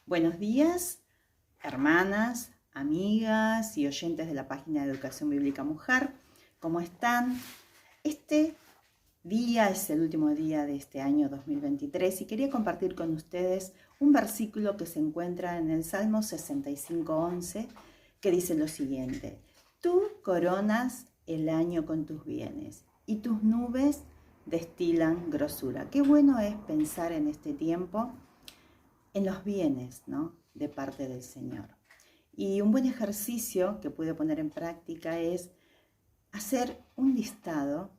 Buenos días, hermanas, amigas y oyentes de la página de Educación Bíblica Mujer. ¿Cómo están? Este día es el último día de este año 2023 y quería compartir con ustedes un versículo que se encuentra en el Salmo 65:11 que dice lo siguiente: Tú coronas el año con tus bienes y tus nubes destilan grosura. Qué bueno es pensar en este tiempo en los bienes, ¿no?, de parte del Señor. Y un buen ejercicio que pude poner en práctica es hacer un listado,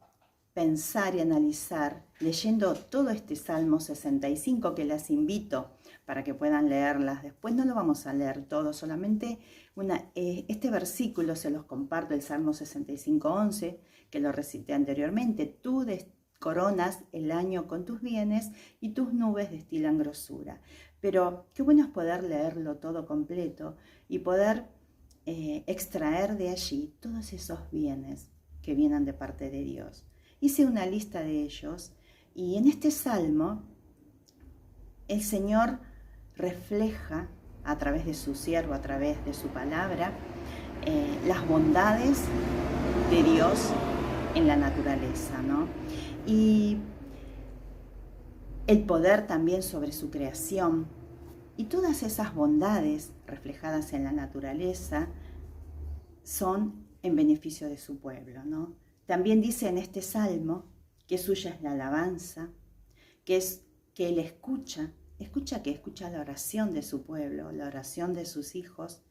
pensar y analizar, leyendo todo este Salmo 65, que las invito para que puedan leerlas. Después no lo vamos a leer todo, solamente este versículo se los comparto, el Salmo 65:11, que lo recité anteriormente. Tú coronas el año con tus bienes y tus nubes destilan grosura. Pero qué bueno es poder leerlo todo completo y poder extraer de allí todos esos bienes que vienen de parte de Dios. Hice una lista de ellos y en este salmo el Señor refleja a través de su siervo, a través de su palabra, las bondades de Dios en la naturaleza, ¿no? Y el poder también sobre su creación. Y todas esas bondades reflejadas en la naturaleza son en beneficio de su pueblo, ¿no? También dice en este salmo que suya es la alabanza, que Él escucha la oración de su pueblo, la oración de sus hijos,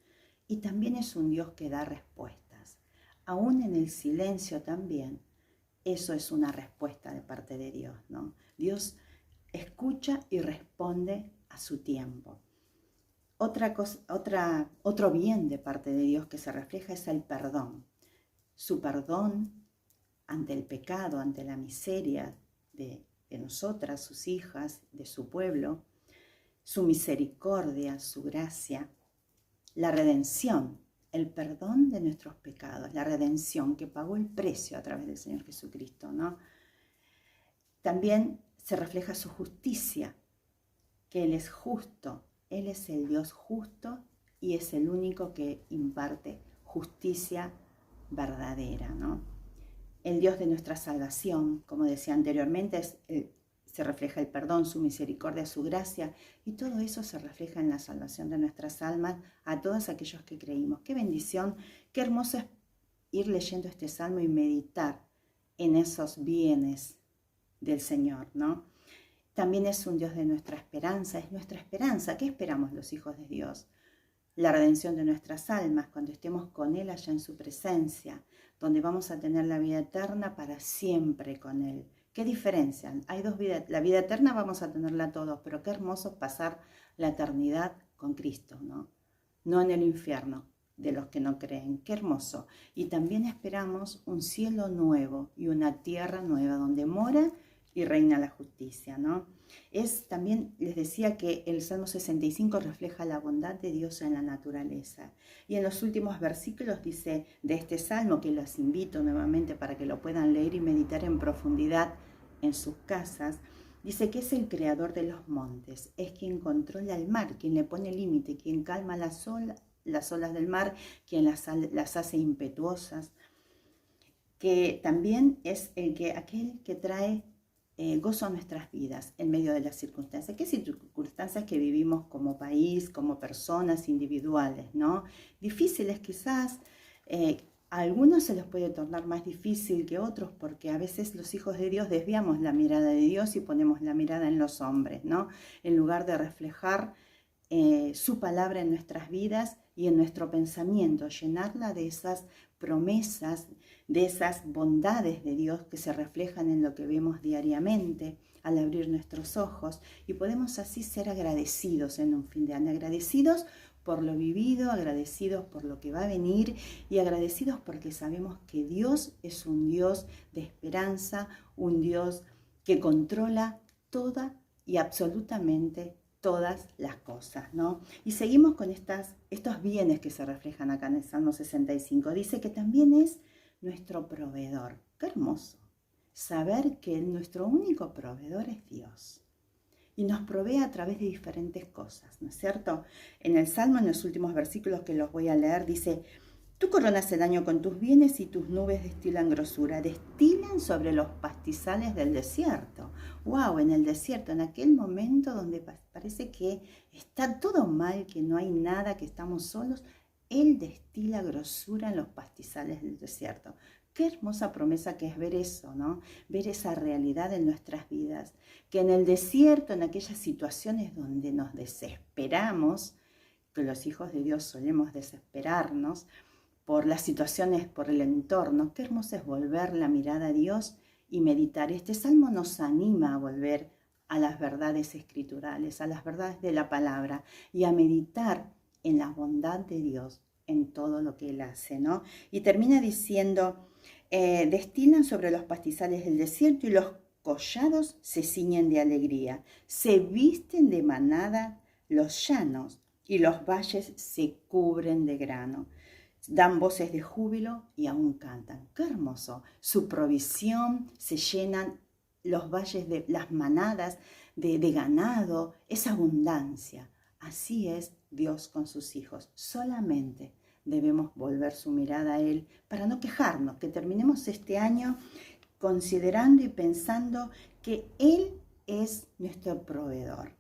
y también es un Dios que da respuestas. Aún en el silencio también, eso es una respuesta de parte de Dios, ¿no? Dios escucha y responde a su tiempo. Otro bien de parte de Dios que se refleja es el perdón. Su perdón ante el pecado, ante la miseria de nosotras, sus hijas, de su pueblo, su misericordia, su gracia, la redención, el perdón de nuestros pecados, la redención que pagó el precio a través del Señor Jesucristo, ¿no? También se refleja su justicia, que Él es justo. Él es el Dios justo y es el único que imparte justicia verdadera, ¿no? El Dios de nuestra salvación, como decía anteriormente, se refleja el perdón, su misericordia, su gracia, y todo eso se refleja en la salvación de nuestras almas a todos aquellos que creímos. Qué bendición, qué hermoso es ir leyendo este salmo y meditar en esos bienes del Señor, ¿no? También es un Dios de nuestra esperanza, es nuestra esperanza. ¿Qué esperamos los hijos de Dios? La redención de nuestras almas, cuando estemos con Él allá en su presencia, donde vamos a tener la vida eterna para siempre con Él. ¿Qué diferencia? Hay dos vidas. La vida eterna vamos a tenerla todos, pero qué hermoso pasar la eternidad con Cristo, ¿no? No en el infierno de los que no creen. Qué hermoso. Y también esperamos un cielo nuevo y una tierra nueva donde mora y reina la justicia, ¿no? También les decía que el Salmo 65 refleja la bondad de Dios en la naturaleza. Y en los últimos versículos dice de este Salmo, que los invito nuevamente para que lo puedan leer y meditar en profundidad en sus casas, dice que es el creador de los montes, es quien controla el mar, quien le pone límite, quien calma las olas del mar, quien las hace impetuosas, que también es aquel que trae gozo a nuestras vidas en medio de las circunstancias. ¿Qué circunstancias que vivimos como país, como personas individuales, ¿no? Difíciles quizás, a algunos se les puede tornar más difícil que otros porque a veces los hijos de Dios desviamos la mirada de Dios y ponemos la mirada en los hombres, ¿no? En lugar de reflejar su palabra en nuestras vidas y en nuestro pensamiento, llenarla de esas promesas, de esas bondades de Dios que se reflejan en lo que vemos diariamente al abrir nuestros ojos, y podemos así ser agradecidos en un fin de año, agradecidos por lo vivido, agradecidos por lo que va a venir y agradecidos porque sabemos que Dios es un Dios de esperanza, un Dios que controla toda y absolutamente todas las cosas, ¿no? Y seguimos con estos bienes que se reflejan acá en el Salmo 65. Dice que también es nuestro proveedor. Qué hermoso saber que nuestro único proveedor es Dios. y nos provee a través de diferentes cosas, ¿no es cierto? En el Salmo, en los últimos versículos que los voy a leer, dice: tú coronas el año con tus bienes y tus nubes destilan grosura, destilan sobre los pastizales del desierto. ¡Wow! En el desierto, en aquel momento donde parece que está todo mal, que no hay nada, que estamos solos, Él destila grosura en los pastizales del desierto. Qué hermosa promesa que es ver eso, ¿no? Ver esa realidad en nuestras vidas. Que en el desierto, en aquellas situaciones donde nos desesperamos, que los hijos de Dios solemos desesperarnos por las situaciones, por el entorno, qué hermoso es volver la mirada a Dios y meditar. Este salmo nos anima a volver a las verdades escriturales, a las verdades de la palabra y a meditar en la bondad de Dios en todo lo que Él hace, ¿no? Y termina diciendo: destilan sobre los pastizales del desierto y los collados se ciñen de alegría, se visten de manada los llanos y los valles se cubren de grano. Dan voces de júbilo y aún cantan. ¡Qué hermoso! Su provisión, se llenan los valles de las manadas de ganado, esa abundancia. Así es Dios con sus hijos. Solamente debemos volver su mirada a Él para no quejarnos, que terminemos este año considerando y pensando que Él es nuestro proveedor.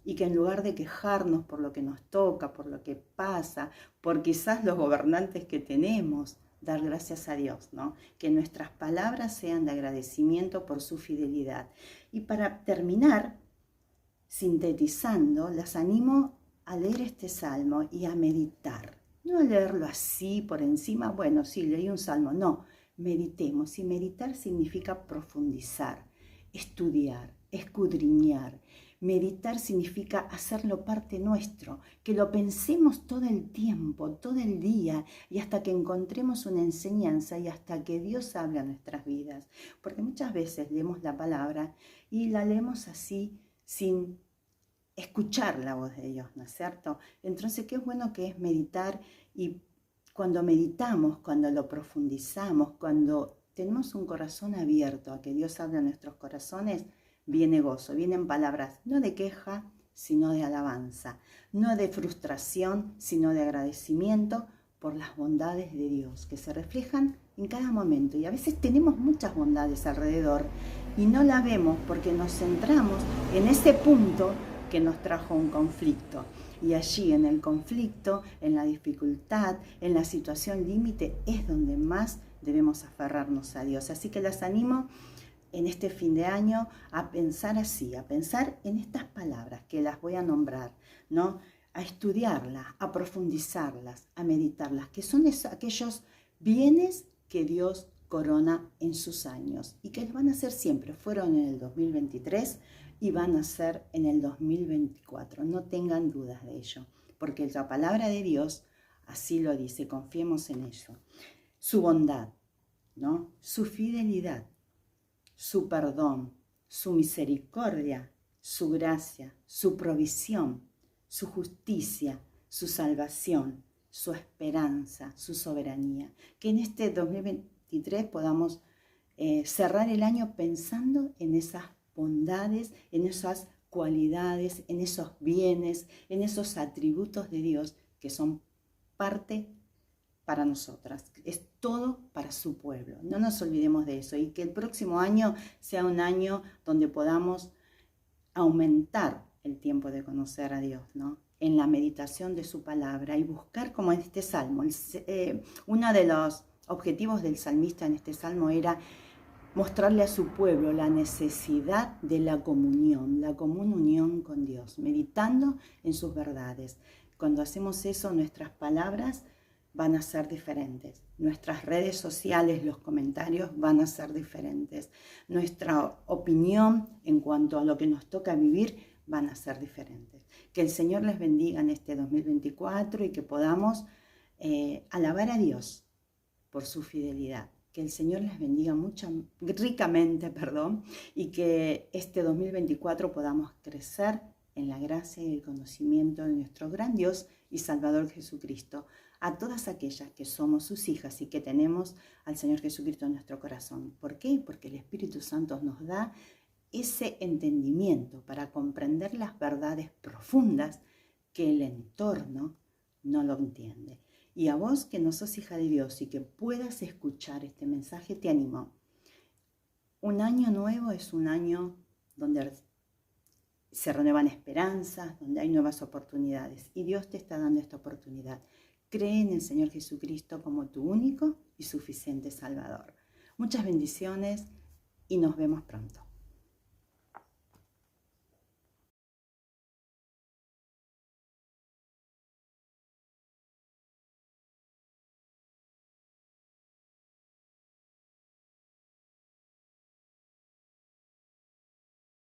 Y que en lugar de quejarnos por lo que nos toca, por lo que pasa, por quizás los gobernantes que tenemos, dar gracias a Dios, ¿no? Que nuestras palabras sean de agradecimiento por su fidelidad. Y para terminar, sintetizando, las animo a leer este salmo y a meditar. No a leerlo así por encima, bueno, sí, leí un salmo, no. Meditemos, y meditar significa profundizar, estudiar, escudriñar. Meditar significa hacerlo parte nuestro, que lo pensemos todo el tiempo, todo el día, y hasta que encontremos una enseñanza y hasta que Dios hable a nuestras vidas. Porque muchas veces leemos la palabra y la leemos así sin escuchar la voz de Dios, ¿no es cierto? Entonces, qué bueno que es meditar, y cuando meditamos, cuando lo profundizamos, cuando tenemos un corazón abierto a que Dios hable a nuestros corazones, viene gozo, vienen palabras no de queja, sino de alabanza, no de frustración, sino de agradecimiento por las bondades de Dios que se reflejan en cada momento. Y a veces tenemos muchas bondades alrededor y no la vemos porque nos centramos en ese punto que nos trajo un conflicto. Y allí en el conflicto, en la dificultad, en la situación límite, es donde más debemos aferrarnos a Dios. Así que las animo en este fin de año a pensar así, a pensar en estas palabras que las voy a nombrar, ¿no? A estudiarlas, a profundizarlas, a meditarlas, que son aquellos bienes que Dios corona en sus años y que van a ser siempre. Fueron en el 2023 y van a ser en el 2024. No tengan dudas de ello, porque la palabra de Dios así lo dice, confiemos en ello. Su bondad, ¿no? Su fidelidad, su perdón, su misericordia, su gracia, su provisión, su justicia, su salvación, su esperanza, su soberanía. Que en este 2023 podamos cerrar el año pensando en esas bondades, en esas cualidades, en esos bienes, en esos atributos de Dios que son parte para nosotras, es todo para su pueblo. No nos olvidemos de eso, y que el próximo año sea un año donde podamos aumentar el tiempo de conocer a Dios, ¿no? En la meditación de su palabra y buscar, como en este salmo, uno de los objetivos del salmista en este salmo era mostrarle a su pueblo la necesidad de la común unión con Dios, meditando en sus verdades. Cuando hacemos eso, nuestras palabras van a ser diferentes. Nuestras redes sociales, los comentarios van a ser diferentes. Nuestra opinión en cuanto a lo que nos toca vivir van a ser diferentes. Que el Señor les bendiga en este 2024 y que podamos alabar a Dios por su fidelidad. Que el Señor les bendiga ricamente, y que este 2024 podamos crecer en la gracia y el conocimiento de nuestro gran Dios y Salvador Jesucristo, a todas aquellas que somos sus hijas y que tenemos al Señor Jesucristo en nuestro corazón. ¿Por qué? Porque el Espíritu Santo nos da ese entendimiento para comprender las verdades profundas que el entorno no lo entiende. Y a vos que no sos hija de Dios y que puedas escuchar este mensaje, te animo. Un año nuevo es un año donde se renuevan esperanzas, donde hay nuevas oportunidades. Y Dios te está dando esta oportunidad. Cree en el Señor Jesucristo como tu único y suficiente Salvador. Muchas bendiciones y nos vemos pronto.